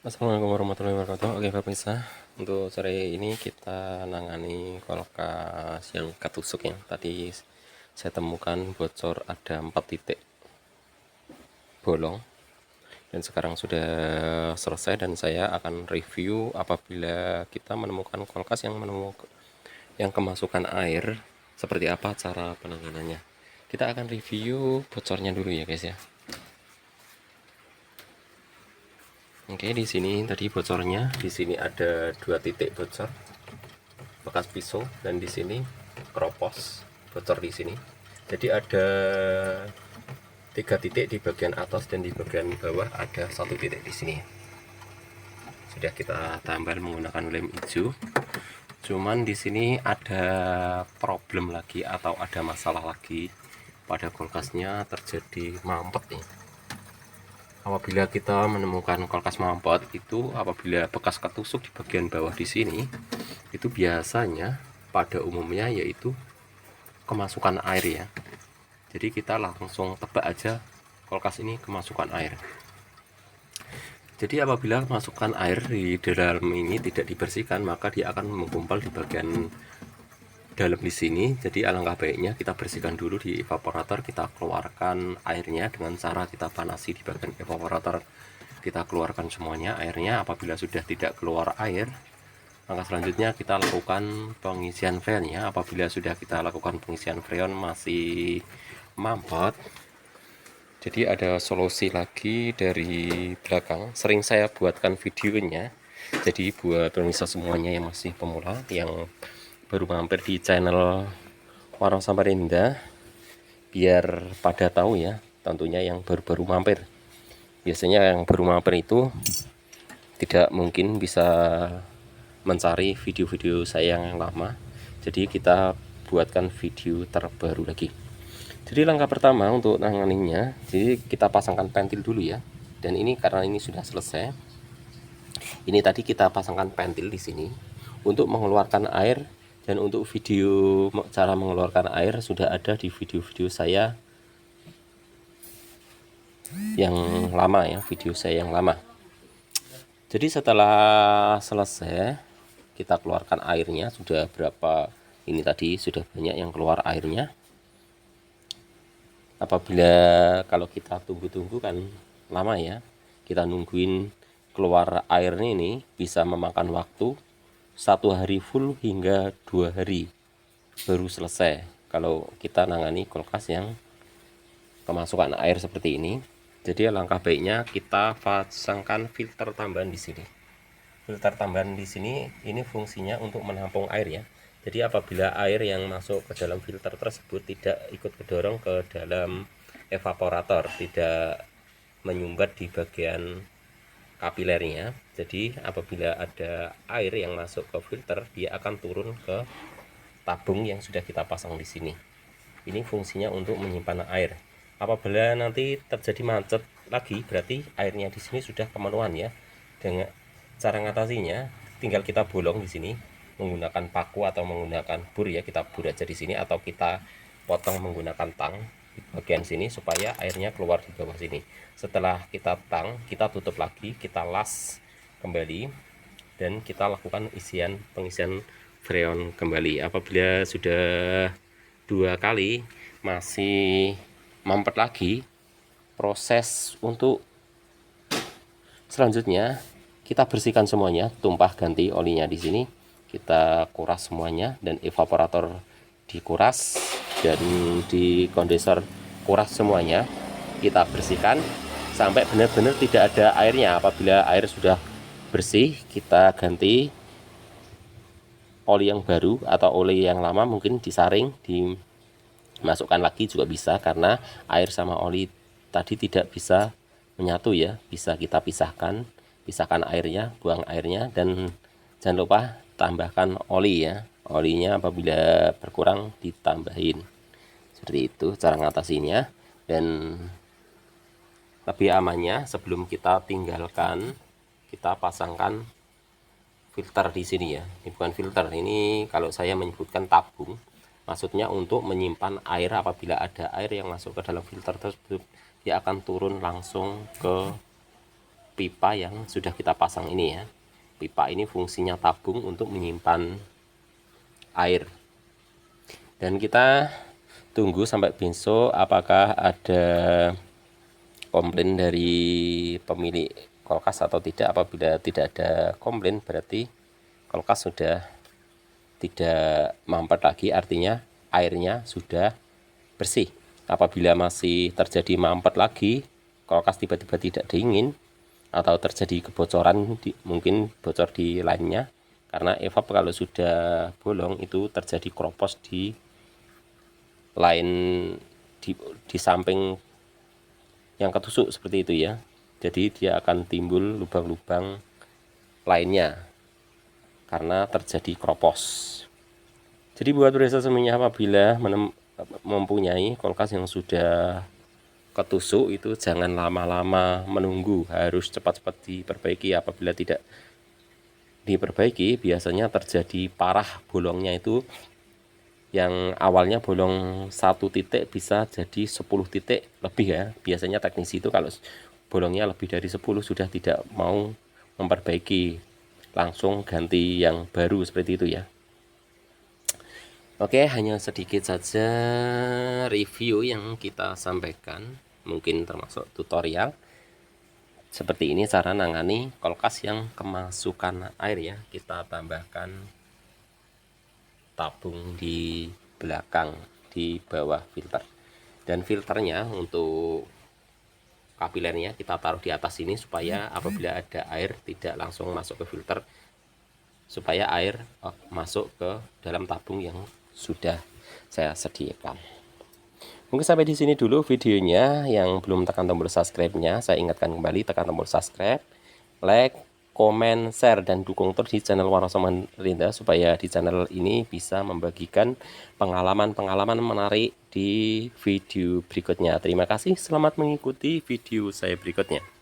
Assalamualaikum warahmatullahi wabarakatuh. Oke pemirsa, untuk sore ini kita nangani kulkas yang ketusuk yang tadi saya temukan bocor ada 4 titik bolong, dan sekarang sudah selesai, dan saya akan review apabila kita menemukan kulkas yang kemasukan air, seperti apa cara penanganannya. Kita akan review bocornya dulu ya guys ya. Oke, di sini tadi bocornya, di sini ada 2 titik bocor bekas pisau, dan di sini keropos bocor di sini. Jadi ada 3 titik di bagian atas, dan di bagian bawah ada 1 titik di sini. Sudah kita tambal menggunakan lem hijau. Cuman di sini ada problem lagi atau ada masalah lagi pada kulkasnya, terjadi mampet nih. Apabila kita menemukan kulkas mampet itu, apabila bekas ketusuk di bagian bawah di sini, itu biasanya pada umumnya yaitu kemasukan air ya. Jadi kita langsung tebak aja kulkas ini kemasukan air. Jadi apabila kemasukan air di dalam ini tidak dibersihkan, maka dia akan menggumpal di bagian dalam di sini. Jadi alangkah baiknya kita bersihkan dulu di evaporator, kita keluarkan airnya dengan cara kita panasi di bagian evaporator. Kita keluarkan semuanya airnya. Apabila sudah tidak keluar air, maka selanjutnya kita lakukan pengisian freonnya. Apabila sudah kita lakukan pengisian freon masih mampet, jadi ada solusi lagi dari belakang, sering saya buatkan videonya. Jadi buat pemirsa semuanya yang masih pemula, yang baru mampir di channel Warung Samarinda, biar pada tahu ya, tentunya yang baru-baru mampir. Biasanya yang baru mampir itu tidak mungkin bisa mencari video-video saya yang lama, jadi kita buatkan video terbaru lagi. Jadi langkah pertama untuk nanganinya, jadi kita pasangkan pentil dulu ya. Dan ini karena ini sudah selesai, ini tadi kita pasangkan pentil di sini untuk mengeluarkan air, dan untuk video cara mengeluarkan air sudah ada di video-video saya yang lama ya, video saya yang lama. Jadi setelah selesai kita keluarkan airnya, sudah berapa ini tadi, sudah banyak yang keluar airnya. Apabila kalau kita tunggu-tunggu kan lama ya, kita nungguin keluar airnya, ini bisa memakan waktu 1 hari full hingga 2 hari baru selesai kalau kita nangani kulkas yang kemasukan air seperti ini. Jadi langkah baiknya kita pasangkan filter tambahan di sini. Filter tambahan di sini ini fungsinya untuk menampung air ya. Jadi apabila air yang masuk ke dalam filter tersebut tidak ikut kedorong ke dalam evaporator, tidak menyumbat di bagian kapilernya. Jadi apabila ada air yang masuk ke filter, dia akan turun ke tabung yang sudah kita pasang di sini. Ini fungsinya untuk menyimpan air. Apabila nanti terjadi macet lagi, berarti airnya di sini sudah kemenuhan ya. Dengan cara ngatasinya, tinggal kita bolong di sini menggunakan paku atau menggunakan bur ya, kita bur aja di sini, atau kita potong menggunakan tang di bagian sini supaya airnya keluar di bawah sini. Setelah kita tang, kita tutup lagi, kita las kembali, dan kita lakukan pengisian freon kembali. Apabila sudah 2 kali masih mampet lagi, proses untuk selanjutnya kita bersihkan semuanya, tumpah ganti olinya di sini, kita kuras semuanya, dan evaporator dikuras, dan di kondensor kuras semuanya, kita bersihkan sampai benar-benar tidak ada airnya. Apabila air sudah bersih, kita ganti oli yang baru, atau oli yang lama mungkin disaring, dimasukkan lagi juga bisa, karena air sama oli tadi tidak bisa menyatu ya, bisa kita pisahkan airnya, buang airnya, dan jangan lupa tambahkan oli ya. Olinya apabila berkurang ditambahin. Seperti itu cara ngatasinya. Dan lebih amannya, sebelum kita tinggalkan, kita pasangkan filter di sini ya. Ini bukan filter, ini kalau saya menyebutkan tabung, maksudnya untuk menyimpan air. Apabila ada air yang masuk ke dalam filter tersebut, dia akan turun langsung ke pipa yang sudah kita pasang ini ya. Pipa ini fungsinya tabung untuk menyimpan air. Dan kita tunggu sampai besok apakah ada komplain dari pemilik kulkas atau tidak. Apabila tidak ada komplain berarti kulkas sudah tidak mampet lagi, artinya airnya sudah bersih. Apabila masih terjadi mampet lagi, kulkas tiba-tiba tidak dingin atau terjadi kebocoran, mungkin bocor di lainnya, karena evap kalau sudah bolong itu terjadi kropos di lain, di samping yang ketusuk seperti itu ya. Jadi dia akan timbul lubang-lubang lainnya karena terjadi kropos. Jadi buat pemirsa semuanya, apabila mempunyai kulkas yang sudah ketusuk itu jangan lama-lama menunggu, harus cepat-cepat diperbaiki. Apabila tidak diperbaiki biasanya terjadi parah bolongnya, itu yang awalnya bolong 1 titik bisa jadi 10 titik lebih ya. Biasanya teknisi itu kalau bolongnya lebih dari 10 sudah tidak mau memperbaiki, langsung ganti yang baru seperti itu ya. Oke, hanya sedikit saja review yang kita sampaikan, mungkin termasuk tutorial. Seperti ini cara nangani kulkas yang kemasukan air ya. Kita tambahkan tabung di belakang, di bawah filter. Dan filternya untuk kapilernya kita taruh di atas ini supaya apabila ada air tidak langsung masuk ke filter, supaya air masuk ke dalam tabung yang sudah saya sediakan. Mungkin sampai di sini dulu videonya. Yang belum tekan tombol subscribe-nya, saya ingatkan kembali, tekan tombol subscribe, like, komen, share, dan dukung terus di channel Waroso Samarinda supaya di channel ini bisa membagikan pengalaman-pengalaman menarik di video berikutnya. Terima kasih, selamat mengikuti video saya berikutnya.